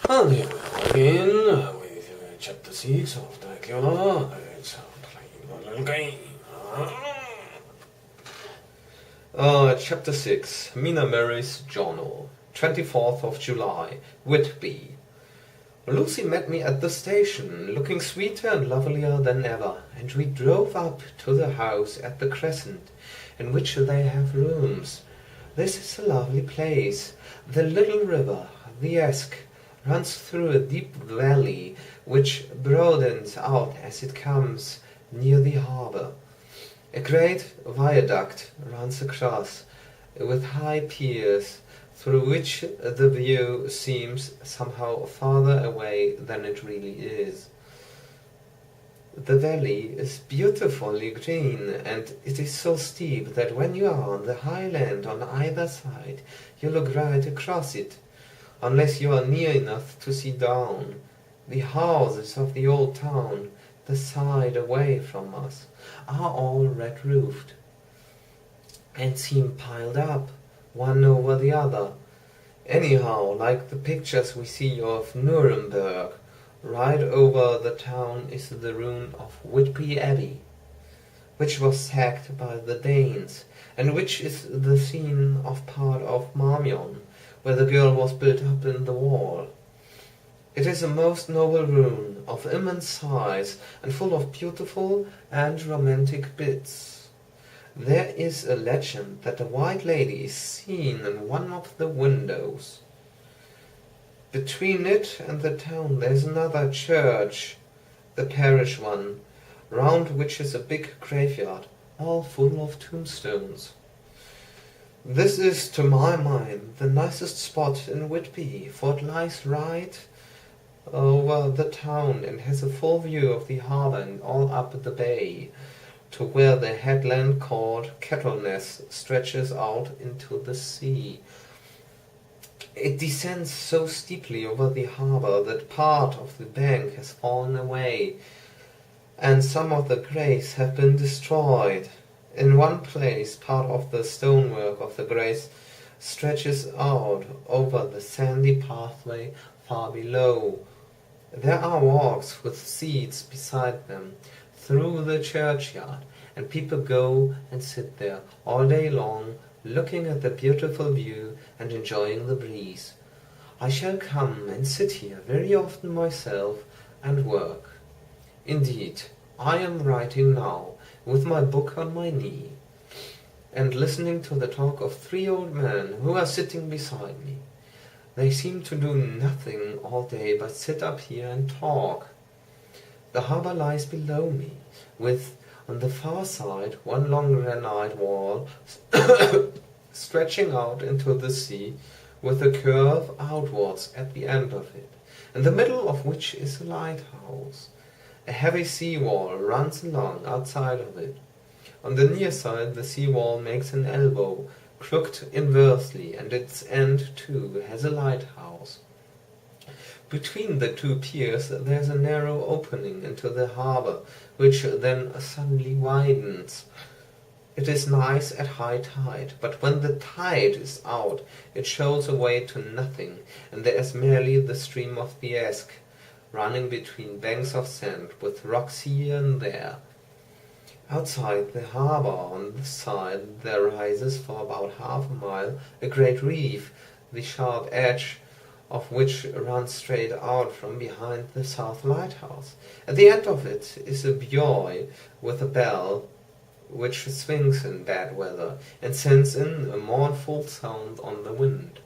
And here we begin with Chapter 6 of Dracula. Let's play a little game. Chapter 6. Mina Mary's Journal. 24th of July. Whitby. Lucy met me at the station, looking sweeter and lovelier than ever, and we drove up to the house at the Crescent, in which they have rooms. This is a lovely place. The little river, the Esk, runs through a deep valley, which broadens out as it comes near the harbour. A great viaduct runs across, with high piers, through which the view seems somehow farther away than it really is. The valley is beautifully green, and it is so steep that when you are on the high land on either side, you look right across it, unless you are near enough to see down. The houses of the old town, the side away from us, are all red-roofed, and seem piled up, one over the other, anyhow like the pictures we see of Nuremberg. Right over the town is the ruin of Whitby Abbey, which was sacked by the Danes, and which is the scene of part of Marmion, where the girl was built up in the wall. It is a most noble ruin, of immense size, and full of beautiful and romantic bits. There is a legend that a white lady is seen in one of the windows. Between it and the town there is another church, the parish one, round which is a big graveyard, all full of tombstones. This is, to my mind, the nicest spot in Whitby, for it lies right over the town and has a full view of the harbour and all up the bay, to where the headland called Kettleness stretches out into the sea. It descends so steeply over the harbour that part of the bank has fallen away, and some of the graves have been destroyed. In one place, part of the stonework of the graves stretches out over the sandy pathway far below. There are walks with seats beside them through the churchyard, and people go and sit there all day long, looking at the beautiful view and enjoying the breeze. I shall come and sit here very often myself and work. Indeed, I am writing now, with my book on my knee, and listening to the talk of 3 old men who are sitting beside me. They seem to do nothing all day but sit up here and talk. The harbour lies below me, with, on the far side, one long granite wall stretching out into the sea, with a curve outwards at the end of it, in the middle of which is a lighthouse. A heavy sea-wall runs along outside of it. On the near side the sea-wall makes an elbow, crooked inversely, and its end, too, has a lighthouse. Between the 2 piers there is a narrow opening into the harbour, which then suddenly widens. It is nice at high tide, but when the tide is out it shows away to nothing, and there is merely the stream of the Esk, running between banks of sand, with rocks here and there. Outside the harbour on this side there rises for about half a mile a great reef, the sharp edge of which runs straight out from behind the south lighthouse. At the end of it is a buoy with a bell, which swings in bad weather, and sends in a mournful sound on the wind.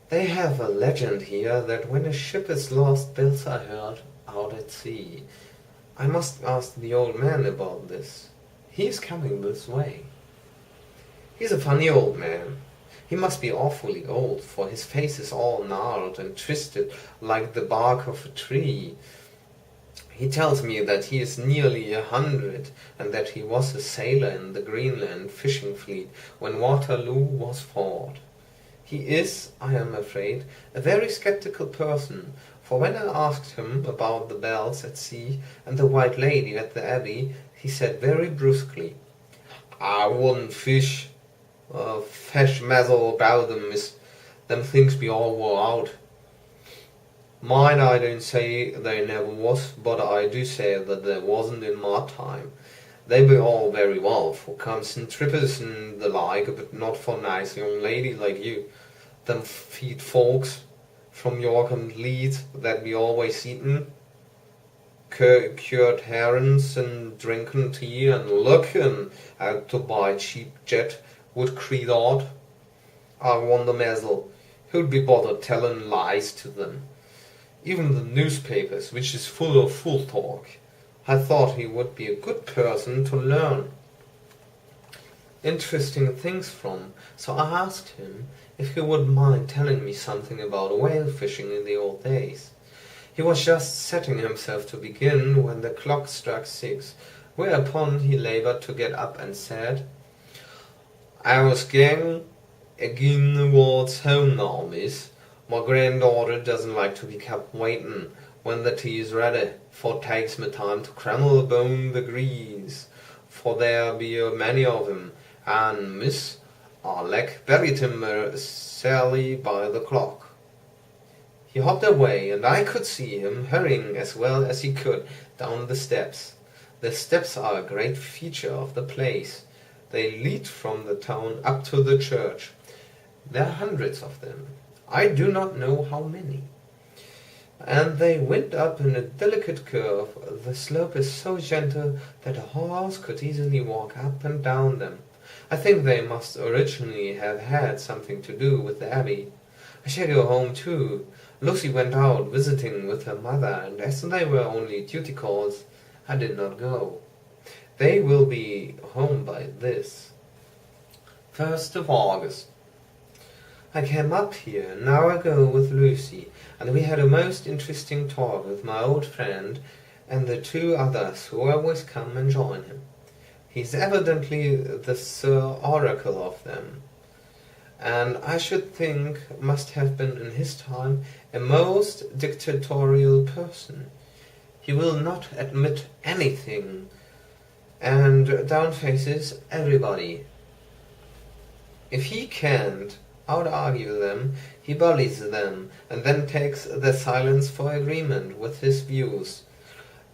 They have a legend here that when a ship is lost, bells are heard out at sea. I must ask the old man about this. He is coming this way. He's a funny old man. He must be awfully old, for his face is all gnarled and twisted like the bark of a tree. He tells me that he is nearly 100, and that he was a sailor in the Greenland fishing fleet when Waterloo was fought. He is, I am afraid, a very sceptical person, for when I asked him about the bells at sea and the white lady at the abbey, he said very brusquely, "I wouldn't fish mazzle about them, miss. Them things be all wore out." Mine, I don't say there never was, but I do say that there wasn't in my time. They be all very well for constant trippers and the like, but not for nice young lady like you. Them feed folks from York and Leeds that be always eatin' cured herrings and drinking tea and looking out to buy cheap jet would creed out. I wonder, Mazel, who'd be bothered telling lies to them? Even the newspapers, which is full of fool talk. I thought he would be a good person to learn interesting things from, so I asked him if he wouldn't mind telling me something about whale fishing in the old days. He was just setting himself to begin when the clock struck 6, whereupon he laboured to get up and said, "I was going agin towards home now, miss. My granddaughter doesn't like to be kept waiting when the tea is ready, for it takes me time to crammel upon the grease, for there be a many of 'em, and, miss, I lack berry timber Sally by the clock." He hopped away, and I could see him hurrying as well as he could down the steps. The steps are a great feature of the place. They lead from the town up to the church. There are hundreds of them. I do not know how many. And they went up in a delicate curve. The slope is so gentle that a horse could easily walk up and down them. I think they must originally have had something to do with the abbey. I shall go home too. Lucy went out visiting with her mother, and as they were only duty calls, I did not go. They will be home by this. 1st of August. I came up here an hour ago with Lucy, and we had a most interesting talk with my old friend and the 2 others who always come and join him. He's evidently the Sir Oracle of them, and I should think must have been in his time a most dictatorial person. He will not admit anything, and downfaces everybody. If he can't out-argue them, he bullies them, and then takes their silence for agreement with his views.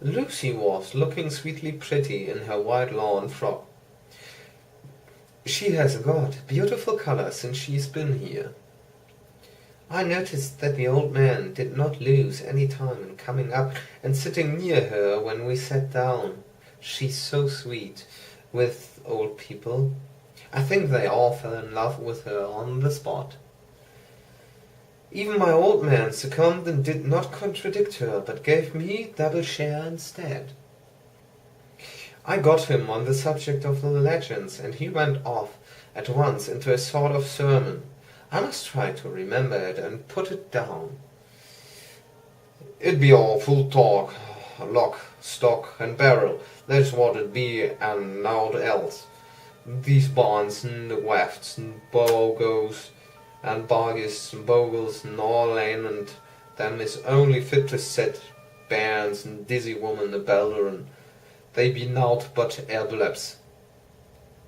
Lucy was looking sweetly pretty in her white lawn frock. She has got beautiful colour since she's been here. I noticed that the old man did not lose any time in coming up and sitting near her when we sat down. She's so sweet with old people. I think they all fell in love with her on the spot. Even my old man succumbed and did not contradict her, but gave me double share instead. I got him on the subject of the legends, and he went off at once into a sort of sermon. I must try to remember it and put it down. It be all full talk, lock, stock, and barrel. That's what it be, and naught else. These barns and wafts and bogos and barges and bogles and all in, and them is only fit to set bairns and dizzy women about her, and they be naught but airblaps.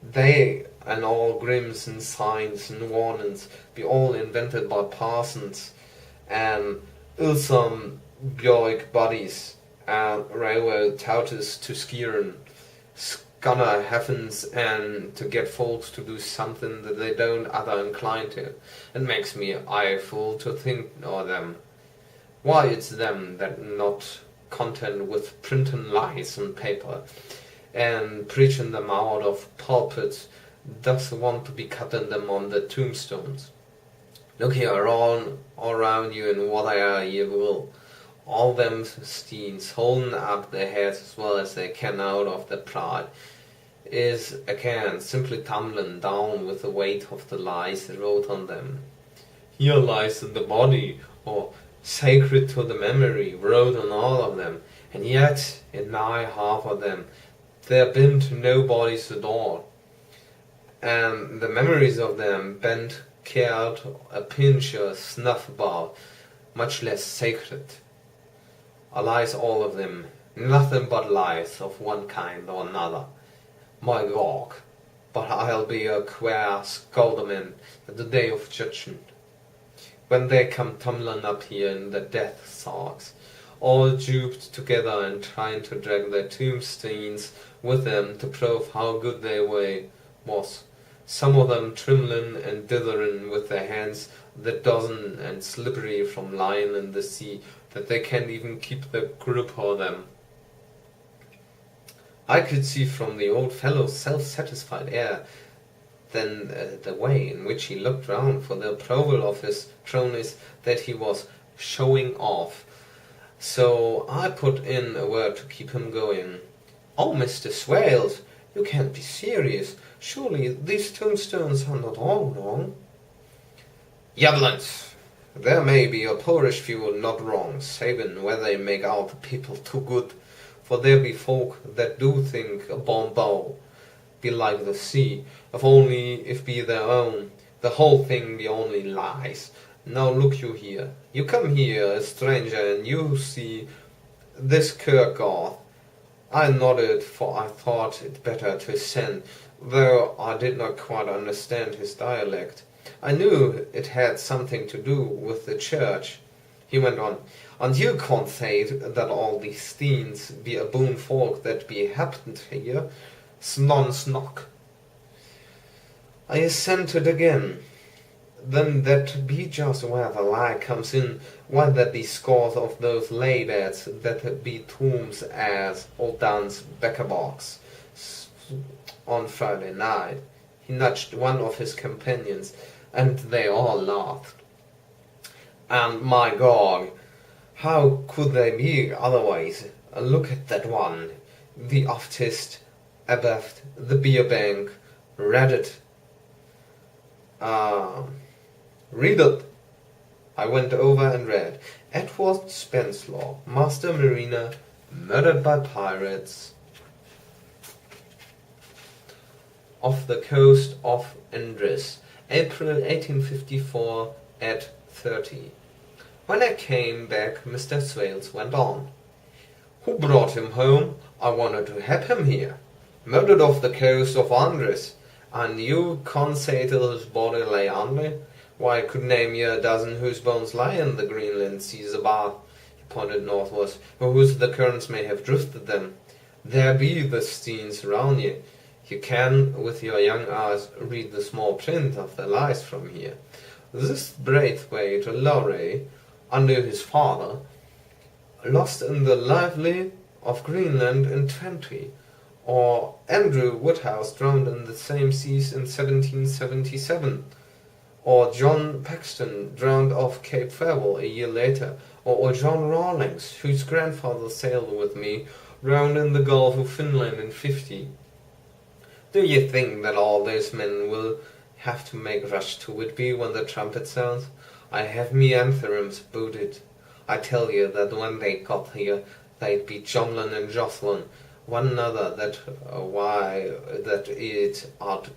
They and all grims and signs and warnings be all invented by parsons and ilsome bioic bodies and railroad touters to skeerin, gunner heavens, and to get folks to do something that they don't other inclined to. It makes me eyeful to think o' them. Why, it's them that not content with printing lies on paper and preaching them out of pulpits does want to be cutting them on the tombstones. Look here, all around you in whatever ye will. All them steens holding up their heads as well as they can out of their pride is again simply tumbling down with the weight of the lies they wrote on them. Here lies in the body, or sacred to the memory, wrote on all of them, and yet in nigh half of them there been no bodies at all, and the memories of them bent cared a pinch or snuff about, much less sacred. Lies all of them, nothing but lies of one kind or another. My God, but I'll be a queer scolderman at the day of judgment. when they come tumbling up here in their death sarks, all duped together and trying to drag their tombstones with them to prove how good their way was. Some of them trembling and dithering with their hands that dozen and slippery from lying in the sea that they can't even keep their grip on them. I could see from the old fellow's self-satisfied air then the way in which he looked round for the approval of his cronies that he was showing off. So I put in a word to keep him going. "Oh, Mr. Swales, you can't be serious. Surely these tombstones are not all wrong?" "Yablans, there may be a poorish few not wrong, saving where they make out the people too good. For there be folk that do think a bombao be like the sea, if be their own, the whole thing be only lies. Now look you here. You come here, a stranger, and you see this kirkgarth." I nodded, for I thought it better to assent, though I did not quite understand his dialect. I knew it had something to do with the church. He went on, "And you can't say that all these steens be a boon folk that be happened here, snock." I assented again. "Then that be just where the lie comes in, why that be scores of those lay-beds that be tombs as old Dan's Beckerbox on Friday night." He nudged one of his companions, and they all laughed. "And my God, how could they be otherwise? Look at that one, the artist, abaft the beer bank, read it." Read it." I went over and read, "Edward Spenslaw, Master Mariner, murdered by pirates off the coast of Andres, April 1854 at 30. When I came back, Mr. Swales went on. "Who brought him home? I wanted to have him here. Murdered off the coast of Andres, and you can't say till his body lay under? Why, I could name you a dozen whose bones lie in the Greenland seas about." He pointed northwards, "or whose the currents may have drifted them. There be the steens round you. You can, with your young eyes, read the small print of the lies from here. This Braithwaite Lorry, under his father, lost in the lively of Greenland in 20, or Andrew Woodhouse drowned in the same seas in 1777, or John Paxton drowned off Cape Farewell a year later, or John Rawlings, whose grandfather sailed with me, drowned in the Gulf of Finland in 50. Do you think that all those men will have to make rush to Whitby when the trumpet sounds? I have me anthems booted. I tell you that when they got here, they'd be jomlin' and jostlin' one another that it ought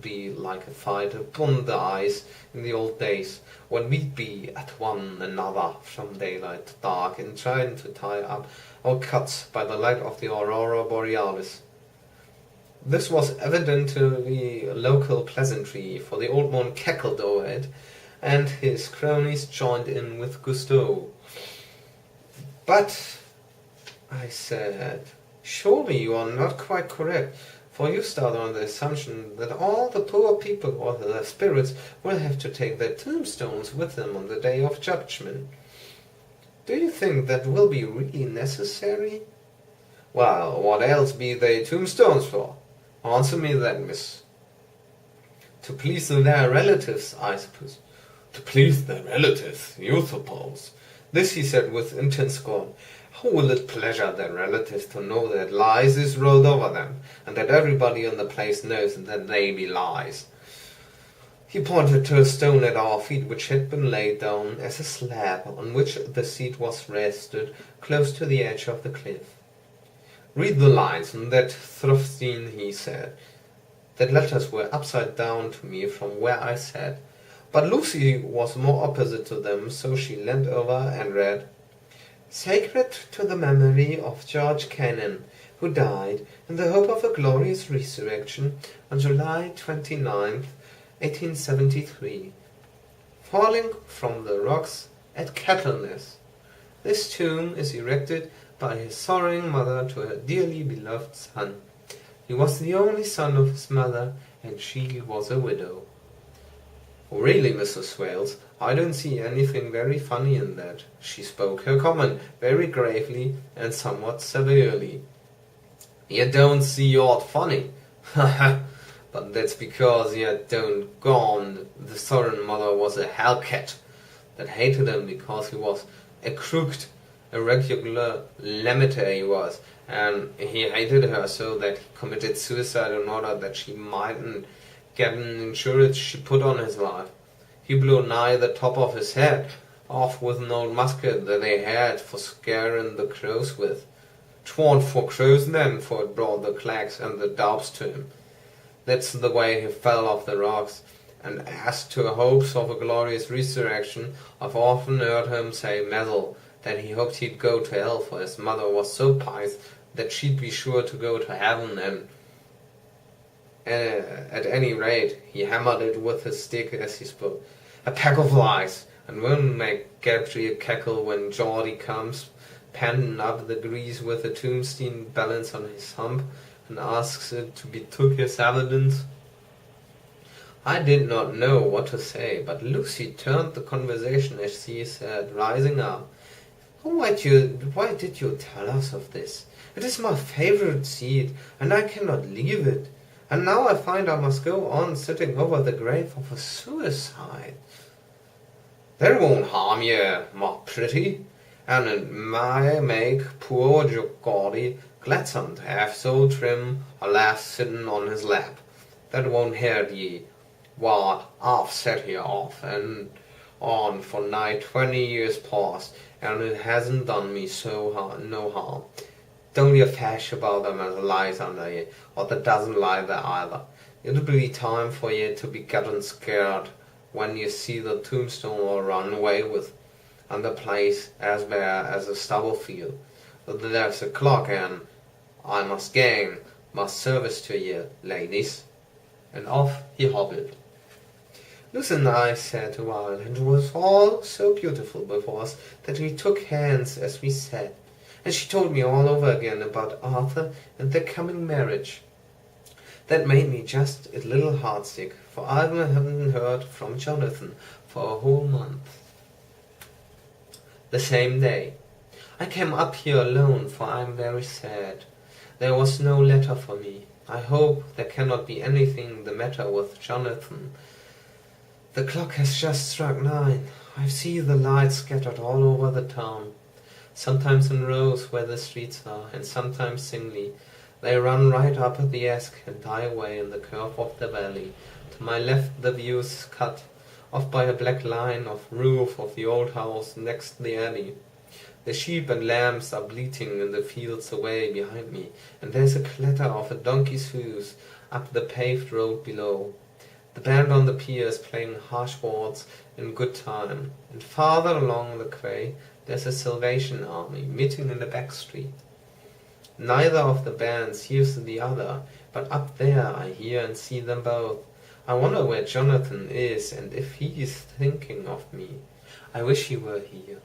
be like a fight upon the ice in the old days, when we'd be at one another from daylight to dark, and trying to tie up our cuts by the light of the aurora borealis." This was evidently local pleasantry, for the old man cackled over it, and his cronies joined in with gusto. "But," I said, "surely you are not quite correct, for you start on the assumption that all the poor people or their spirits will have to take their tombstones with them on the day of judgment. Do you think that will be really necessary?" "Well, what else be they tombstones for? Answer me that, miss." "To please their relatives, I suppose." "To please their relatives, you suppose?" This he said with intense scorn. "How will it pleasure their relatives to know that lies is rolled over them, and that everybody in the place knows that they be lies?" He pointed to a stone at our feet which had been laid down as a slab on which the seat was rested close to the edge of the cliff. "Read the lines on that Thruftstein," he said. The letters were upside down to me from where I sat, but Lucy was more opposite to them, so she leaned over and read, "Sacred to the memory of George Cannon, who died in the hope of a glorious resurrection on July 29th, 1873. falling from the rocks at Kettleness. This tomb is erected by his sorrowing mother to her dearly beloved son. He was the only son of his mother, and she was a widow. Really, Mrs. Wales, I don't see anything very funny in that. She spoke her comment very gravely and somewhat severely. You don't see aught funny? But that's because you don't gone. The sorrowing mother was a hellcat that hated him because he was a crooked, irregular limiter he was, and he hated her so that he committed suicide in order that she mightn't get an insurance she put on his life. He blew nigh the top of his head off with an old musket that they had for scaring the crows with. 'Twarn't for crows then, for it brought the clags and the doubts to him. That's the way he fell off the rocks. And as to hopes of a glorious resurrection, I've often heard him say meddle that he hoped he'd go to hell, for his mother was so pious that she'd be sure to go to heaven, and at any rate he hammered it with his stick as he spoke. A pack of lies, and won't make Gabriel cackle when Geordie comes panting up the grease with a tombstone balance on his hump and asks it to be took as evidence. I did not know what to say, but Lucy turned the conversation as she said, rising up, why did you tell us of this? It is my favourite seat, and I cannot leave it. And now I find I must go on sitting over the grave of a suicide. That won't harm you, my pretty, and it may make poor Geordie gladsome to have so trim a lass sitting on his lap. That won't hurt ye. Why, I've sat here off and on for nigh 20 years past, and it hasn't done me no harm. Don't you fash about them as lies under ye, or that doesn't lie there either. It'll be time for ye to be getting scared when you see the tombstone all run away with, and the place as bare as a stubble field. But there's a clock, and I must gang my service to ye, ladies. And off he hobbled. Lucy and I sat a while, and it was all so beautiful before us that we took hands as we sat, and she told me all over again about Arthur and their coming marriage. That made me just a little heartsick, for I haven't heard from Jonathan for a whole month. The same day. I came up here alone, for I am very sad. There was no letter for me. I hope there cannot be anything the matter with Jonathan. The clock has just struck 9. I see the lights scattered all over the town, sometimes in rows where the streets are, and sometimes singly. They run right up at the Esk and die away in the curve of the valley. To my left the view is cut off by a black line of roof of the old house next the alley. The sheep and lambs are bleating in the fields away behind me, and there's a clatter of a donkey's hoofs up the paved road below. The band on the pier is playing harsh waltz in good time, and farther along the quay there's a Salvation Army meeting in the back street. Neither of the bands hears the other, but up there I hear and see them both. I wonder where Jonathan is, and if he is thinking of me. I wish he were here.